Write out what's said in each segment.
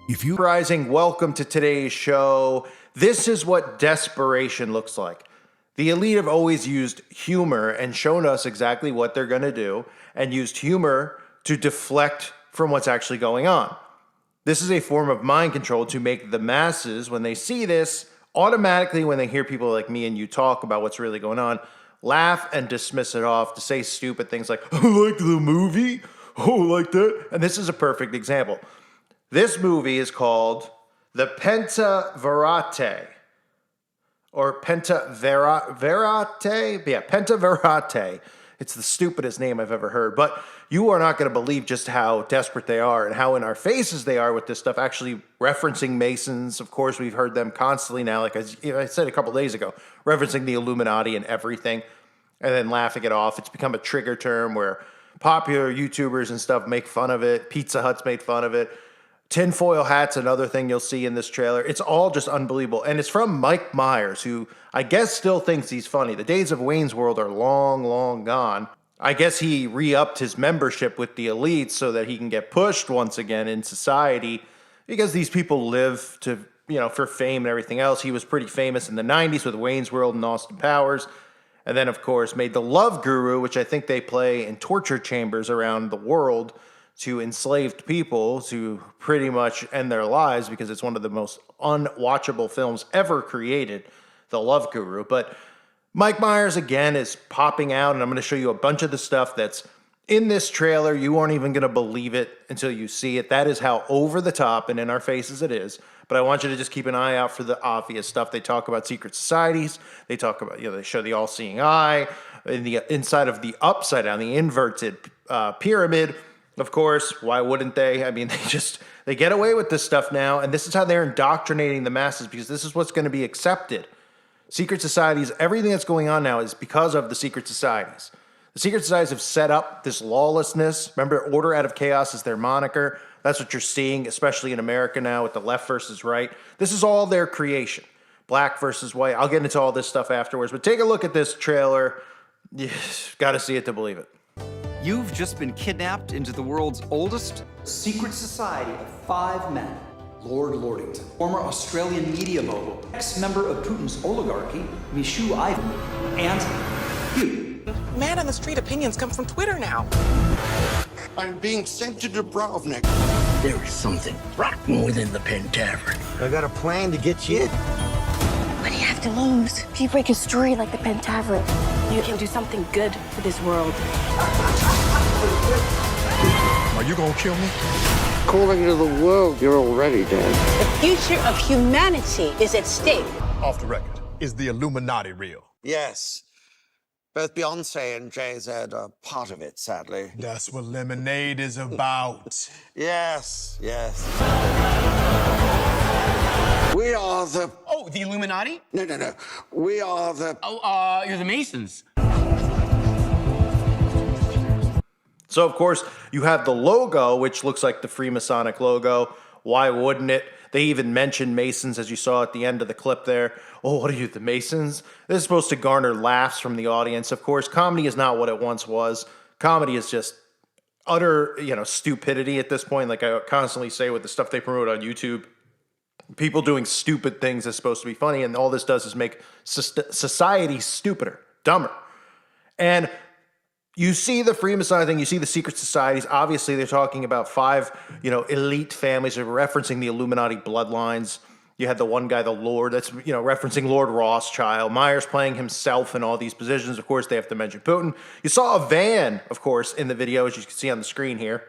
If you rising, welcome to today's show. This is what desperation looks like. The elite have always used humor and shown us exactly what they're going to do and used humor to deflect from what's actually going on. This is a form of mind control to make the masses, when they see this, automatically when they hear people like me and you talk about what's really going on, laugh and dismiss it off, to say stupid things like, oh, like the movie? Oh, like that? And this is a perfect example. This movie is called The Pentaverate, or Pentaverate? Yeah, Pentaverate. It's the stupidest name I've ever heard. But you are not going to believe just how desperate they are and how in our faces they are with this stuff, actually referencing Masons. Of course, we've heard them constantly now, like I said a couple days ago, referencing the Illuminati and everything, and then laughing it off. It's become a trigger term where popular YouTubers and stuff make fun of it. Pizza Hut's made fun of it. Tinfoil hats, another thing you'll see in this trailer. It's all just unbelievable. And it's from Mike Myers, who I guess still thinks he's funny. The days of Wayne's World are long, long gone. I guess he re-upped his membership with the elites so that he can get pushed once again in society, because these people live to, for fame and everything else. He was pretty famous in the 90s with Wayne's World and Austin Powers. And then, of course, made The Love Guru, which I think they play in torture chambers around the world to enslaved people to pretty much end their lives, because it's one of the most unwatchable films ever created, The Love Guru. But Mike Myers, again, is popping out, and I'm going to show you a bunch of the stuff that's in this trailer. You aren't even going to believe it until you see it. That is how over the top and in our faces it is. But I want you to just keep an eye out for the obvious stuff. They talk about secret societies. They talk about, they show the all-seeing eye, in the inside of the upside down, the inverted pyramid. Of course, why wouldn't they? I mean, they get away with this stuff now, and this is how they're indoctrinating the masses, because this is what's going to be accepted. Secret societies, everything that's going on now is because of the secret societies. The secret societies have set up this lawlessness. Remember, order out of chaos is their moniker. That's what you're seeing, especially in America now with the left versus right. This is all their creation. Black versus white. I'll get into all this stuff afterwards, but take a look at this trailer. You got to see it to believe it. You've just been kidnapped into the world's oldest secret society of 5 men. Lord Lordington, former Australian media mogul, ex-member of Putin's oligarchy, Mishu Ivan, and you. Man on the street opinions come from Twitter now. I'm being sent to Dubrovnik. There is something rotten within the Pentaverate. I got a plan to get you in. What do you have to lose? If you break a story like the Pentaverate, you can do something good for this world. Are you gonna kill me? Calling to the world, you're already dead. The future of humanity is at stake. Off the record, is the Illuminati real? Yes. Both Beyonce and Jay-Z are part of it, sadly. That's what Lemonade is about. Yes. We are the... Oh, the Illuminati? No. We are the... Oh, you're the Masons. So, of course, you have the logo, which looks like the Freemasonic logo. Why wouldn't it? They even mentioned Masons, as you saw at the end of the clip there. Oh, what are you, the Masons? This is supposed to garner laughs from the audience. Of course, comedy is not what it once was. Comedy is just utter, stupidity at this point. Like I constantly say with the stuff they promote on YouTube, people doing stupid things is supposed to be funny, and all this does is make society stupider, dumber. And you see the Freemasonic thing, you see the secret societies. Obviously, they're talking about 5, elite families. They're referencing the Illuminati bloodlines. You had the one guy, the Lord, that's, referencing Lord Rothschild. Myers playing himself in all these positions. Of course, they have to mention Putin. You saw a van, of course, in the video, as you can see on the screen here,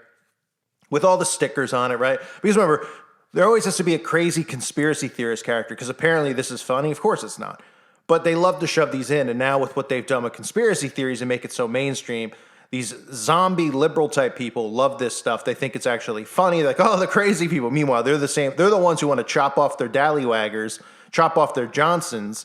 with all the stickers on it, right? Because remember, there always has to be a crazy conspiracy theorist character, because apparently this is funny. Of course it's not. But they love to shove these in, and now with what they've done with conspiracy theories and make it so mainstream, these zombie liberal type people love this stuff. They think it's actually funny. They're like, oh, the crazy people. Meanwhile, they're the same. They're the ones who want to chop off their Dallywaggers, chop off their Johnsons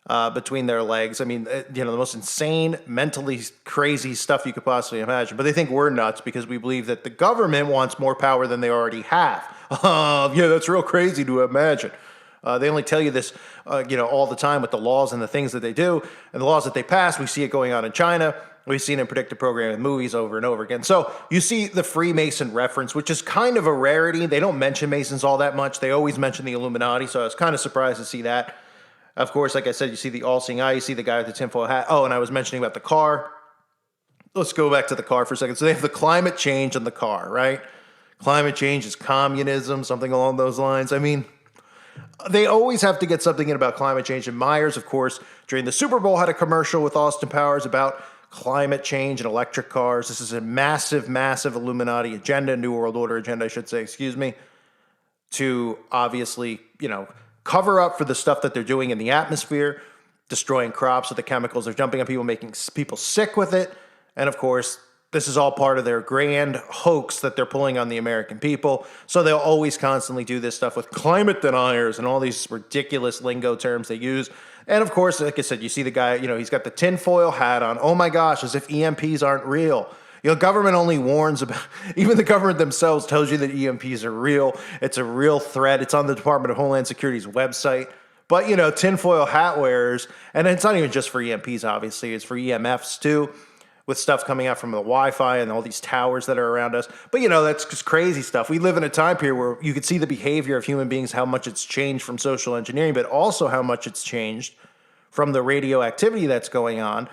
between their legs. I mean, the most insane, mentally crazy stuff you could possibly imagine. But they think we're nuts because we believe that the government wants more power than they already have. Yeah, that's real crazy to imagine. They only tell you this, all the time with the laws and the things that they do and the laws that they pass. We see it going on in China. We've seen it in predictive programming with movies over and over again. So you see the Freemason reference, which is kind of a rarity. They don't mention Masons all that much. They always mention the Illuminati. So I was kind of surprised to see that. Of course, like I said, you see the all-seeing eye. You see the guy with the tinfoil hat. Oh, and I was mentioning about the car. Let's go back to the car for a second. So they have the climate change in the car, right? Climate change is communism, something along those lines. I mean, they always have to get something in about climate change. And Myers, of course, during the Super Bowl had a commercial with Austin Powers about climate change and electric cars. This is a massive, massive Illuminati agenda, New World Order agenda, I should say, to obviously, cover up for the stuff that they're doing in the atmosphere, destroying crops with the chemicals they're dumping on people, making people sick with it. And of course, this is all part of their grand hoax that they're pulling on the American people. So they'll always constantly do this stuff with climate deniers and all these ridiculous lingo terms they use. And of course, like I said, you see the guy, he's got the tinfoil hat on. Oh my gosh, as if EMPs aren't real. Government only warns about, even the government themselves tells you that EMPs are real. It's a real threat. It's on the Department of Homeland Security's website. But, tinfoil hat wearers, and it's not even just for EMPs, obviously. It's for EMFs too, with stuff coming out from the Wi-Fi and all these towers that are around us. But, that's just crazy stuff. We live in a time period where you could see the behavior of human beings, how much it's changed from social engineering, but also how much it's changed from the radioactivity that's going on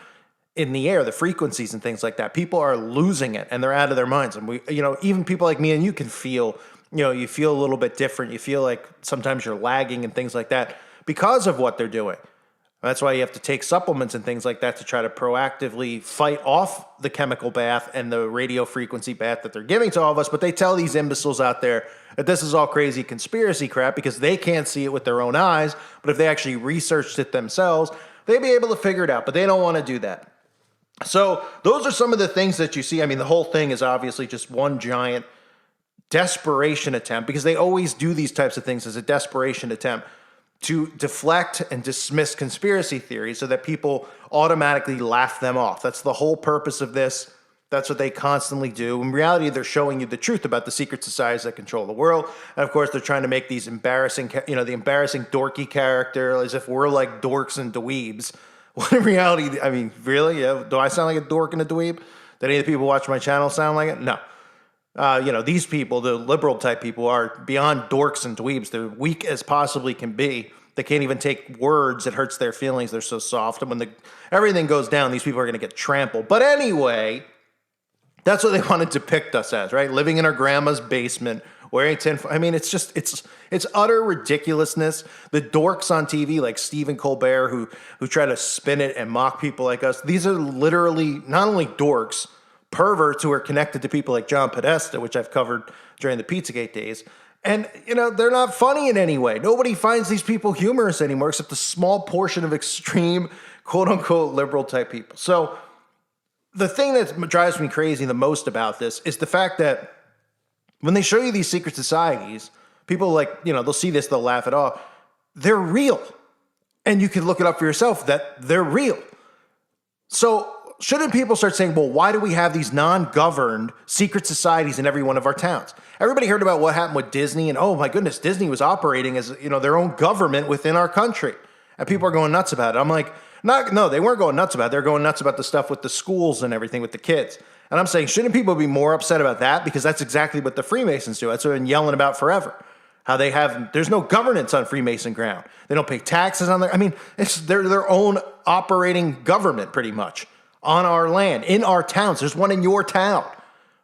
in the air, the frequencies and things like that. People are losing it and they're out of their minds. And we, even people like me and you can feel, you feel a little bit different. You feel like sometimes you're lagging and things like that because of what they're doing. That's why you have to take supplements and things like that to try to proactively fight off the chemical bath and the radio frequency bath that they're giving to all of us. But they tell these imbeciles out there that this is all crazy conspiracy crap because they can't see it with their own eyes. But if they actually researched it themselves, they'd be able to figure it out. But they don't want to do that. So those are some of the things that you see. I mean, the whole thing is obviously just one giant desperation attempt because they always do these types of things as a desperation attempt to deflect and dismiss conspiracy theories so that people automatically laugh them off. That's the whole purpose of this. That's what they constantly do. In reality, they're showing you the truth about the secret societies that control the world. And of course, they're trying to make these embarrassing, the embarrassing dorky character as if we're like dorks and dweebs. When in reality, I mean, really? Yeah, do I sound like a dork and a dweeb? Did any of the people watching my channel sound like it? No. These people, the liberal type people, are beyond dorks and dweebs. They're weak as possibly can be. They can't even take words. It hurts their feelings. They're so soft. And when everything goes down, these people are going to get trampled. But anyway, that's what they want to depict us as, right? Living in our grandma's basement, wearing tinfoil. I mean, it's utter ridiculousness. The dorks on TV like Stephen Colbert who try to spin it and mock people like us. These are literally not only dorks, perverts who are connected to people like John Podesta, which I've covered during the Pizzagate days. And, they're not funny in any way. Nobody finds these people humorous anymore except a small portion of extreme, quote-unquote, liberal-type people. So the thing that drives me crazy the most about this is the fact that when they show you these secret societies, people they'll see this, they'll laugh it off. They're real. And you can look it up for yourself that they're real. So shouldn't people start saying, well, why do we have these non-governed secret societies in every one of our towns? Everybody heard about what happened with Disney, and oh my goodness, Disney was operating as their own government within our country, and people are going nuts about it. I'm like, no, they weren't going nuts about it. They're going nuts about the stuff with the schools and everything with the kids. And I'm saying, shouldn't people be more upset about that? Because that's exactly what the Freemasons do. That's what they've been yelling about forever. How there's no governance on Freemason ground. They don't pay taxes on they're their own operating government pretty much on our land, in our towns. There's one in your town,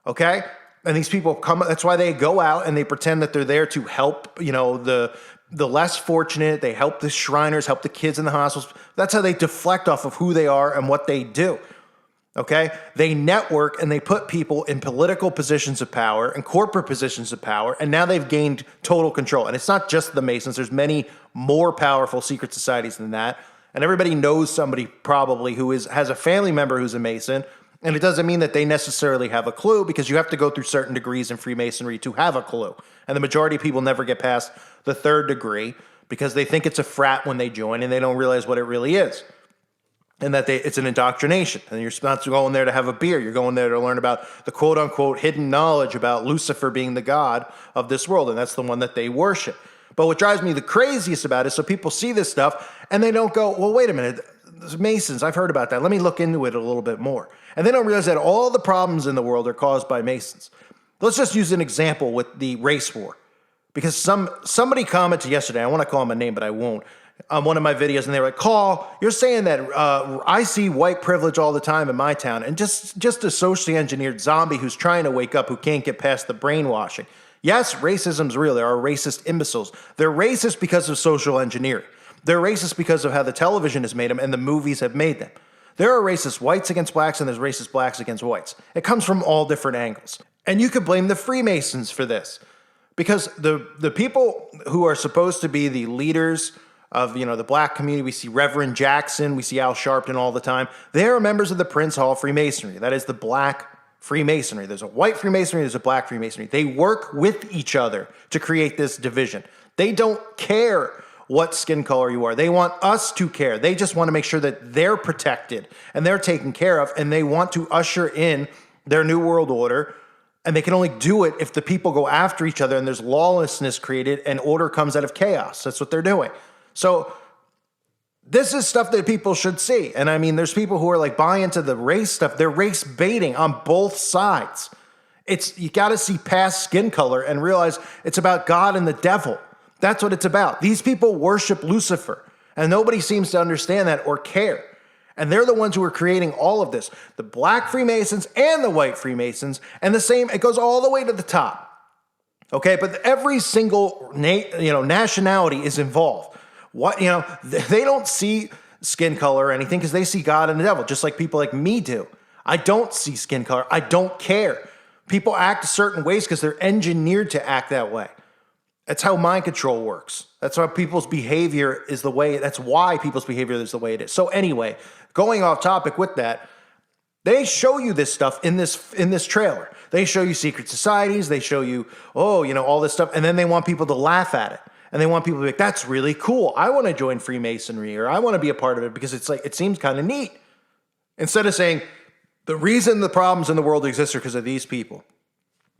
okay? And these people come, that's why they go out and they pretend that they're there to help, the less fortunate. They help the Shriners, help the kids in the hospitals. That's how they deflect off of who they are and what they do, okay? They network and they put people in political positions of power and corporate positions of power, and now they've gained total control. And it's not just the Masons. There's many more powerful secret societies than that. And everybody knows somebody probably who has a family member who's a Mason. And it doesn't mean that they necessarily have a clue because you have to go through certain degrees in Freemasonry to have a clue. And the majority of people never get past the third degree because they think it's a frat when they join and they don't realize what it really is. And that it's an indoctrination. And you're not going there to have a beer. You're going there to learn about the quote-unquote hidden knowledge about Lucifer being the god of this world. And that's the one that they worship. But what drives me the craziest about it is so people see this stuff and they don't go, well, wait a minute, Masons, I've heard about that. Let me look into it a little bit more. And they don't realize that all the problems in the world are caused by Masons. Let's just use an example with the race war. Because somebody commented yesterday, I want to call him a name, but I won't, on one of my videos, and they were like, Carl, you're saying that I see white privilege all the time in my town, and just a socially engineered zombie who's trying to wake up, who can't get past the brainwashing. Yes, racism's real. There are racist imbeciles. They're racist because of social engineering. They're racist because of how the television has made them and the movies have made them. There are racist whites against blacks and there's racist blacks against whites. It comes from all different angles. And you could blame the Freemasons for this. Because the people who are supposed to be the leaders of, the black community, we see Reverend Jackson, we see Al Sharpton all the time. They are members of the Prince Hall Freemasonry. That is the black Freemasonry. There's a white Freemasonry, there's a black Freemasonry. They work with each other to create this division. They don't care what skin color you are. They want us to care. They just want to make sure that they're protected and they're taken care of, and they want to usher in their new world order. And they can only do it if the people go after each other and there's lawlessness created and order comes out of chaos. That's what they're doing. So this is stuff that people should see. And I mean, there's people who are like buying into the race stuff. They're race baiting on both sides. You got to see past skin color and realize it's about God and the devil. That's what it's about. These people worship Lucifer, and nobody seems to understand that or care. And they're the ones who are creating all of this. The black Freemasons and the white Freemasons, and the same, it goes all the way to the top. Okay, but every single nationality is involved. They don't see skin color or anything because they see God and the devil, just like people like me do. I don't see skin color. I don't care. People act certain ways because they're engineered to act that way. That's how mind control works. That's why people's behavior is the way, that's why people's behavior is the way it is. So anyway, going off topic with that, they show you this stuff in this trailer. They show you secret societies. They show you, all this stuff. And then they want people to laugh at it. And they want people to be like, that's really cool. I want to join Freemasonry, or I want to be a part of it because it seems kind of neat. Instead of saying, the reason the problems in the world exist are because of these people.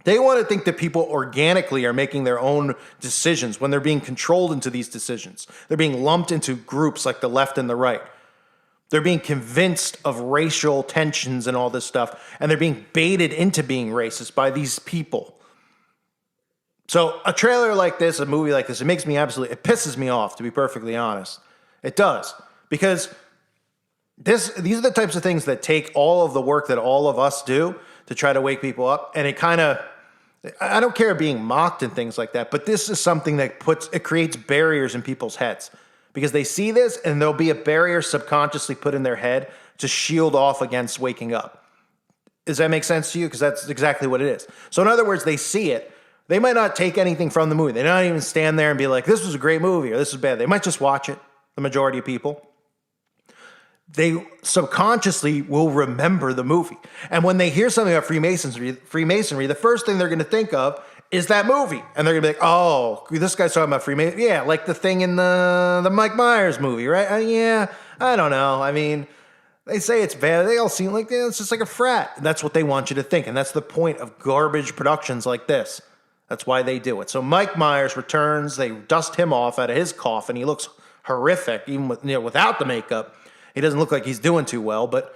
They want to think that people organically are making their own decisions when they're being controlled into these decisions. They're being lumped into groups like the left and the right. They're being convinced of racial tensions and all this stuff, and they're being baited into being racist by these people. So a trailer like this, a movie like this, it pisses me off, to be perfectly honest. It does. Because these are the types of things that take all of the work that all of us do to try to wake people up, and I don't care being mocked and things like that, but this is something that creates barriers in people's heads because they see this and there'll be a barrier subconsciously put in their head to shield off against waking up. Does that make sense to you? Because that's exactly what it is. So in other words, they see it. They might not take anything from the movie. They don't even stand there and be like, this was a great movie or this was bad. They might just watch it, the majority of people. They subconsciously will remember the movie. And when they hear something about Freemasonry, the first thing they're going to think of is that movie. And they're going to be like, oh, this guy's talking about Freemasonry. Yeah, like the thing in the Mike Myers movie, right? Yeah, I don't know. I mean, they say it's bad. They all seem like it's just like a frat. And that's what they want you to think. And that's the point of garbage productions like this. That's why they do it. So Mike Myers returns. They dust him off out of his coffin. He looks horrific, even without the makeup. He doesn't look like he's doing too well, but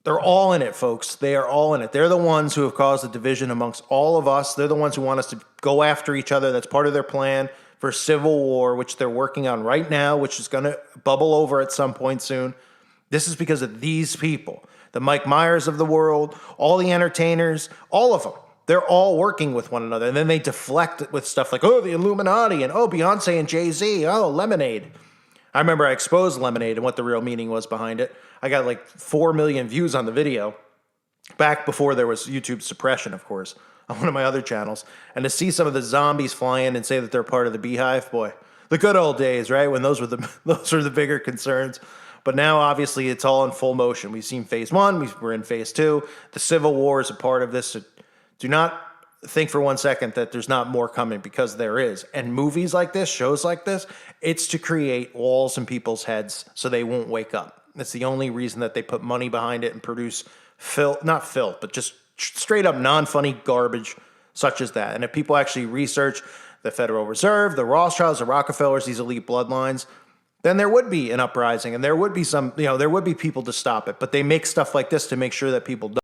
they're all in it, folks. They are all in it. They're the ones who have caused the division amongst all of us. They're the ones who want us to go after each other. That's part of their plan for civil war, which they're working on right now, which is going to bubble over at some point soon. This is because of these people, the Mike Myers of the world, all the entertainers, all of them. They're all working with one another. And then they deflect with stuff like, the Illuminati, and Beyonce and Jay-Z, Lemonade. I remember I exposed Lemonade and what the real meaning was behind it. I got like 4 million views on the video back before there was YouTube suppression, of course, on one of my other channels. And to see some of the zombies fly in and say that they're part of the Beehive, boy, the good old days, right? When those were the bigger concerns. But now, obviously, it's all in full motion. We've seen phase 1. We're in phase 2. The Civil War is a part of this. So do not think for 1 second that there's not more coming, because there is. And movies like this, shows like this, it's to create walls in people's heads so they won't wake up. That's the only reason that they put money behind it and produce not filth, but just straight up non-funny garbage such as that. And if people actually research the Federal Reserve, the Rothschilds, the Rockefellers, these elite bloodlines, then there would be an uprising and there would be some, there would be people to stop it. But they make stuff like this to make sure that people don't.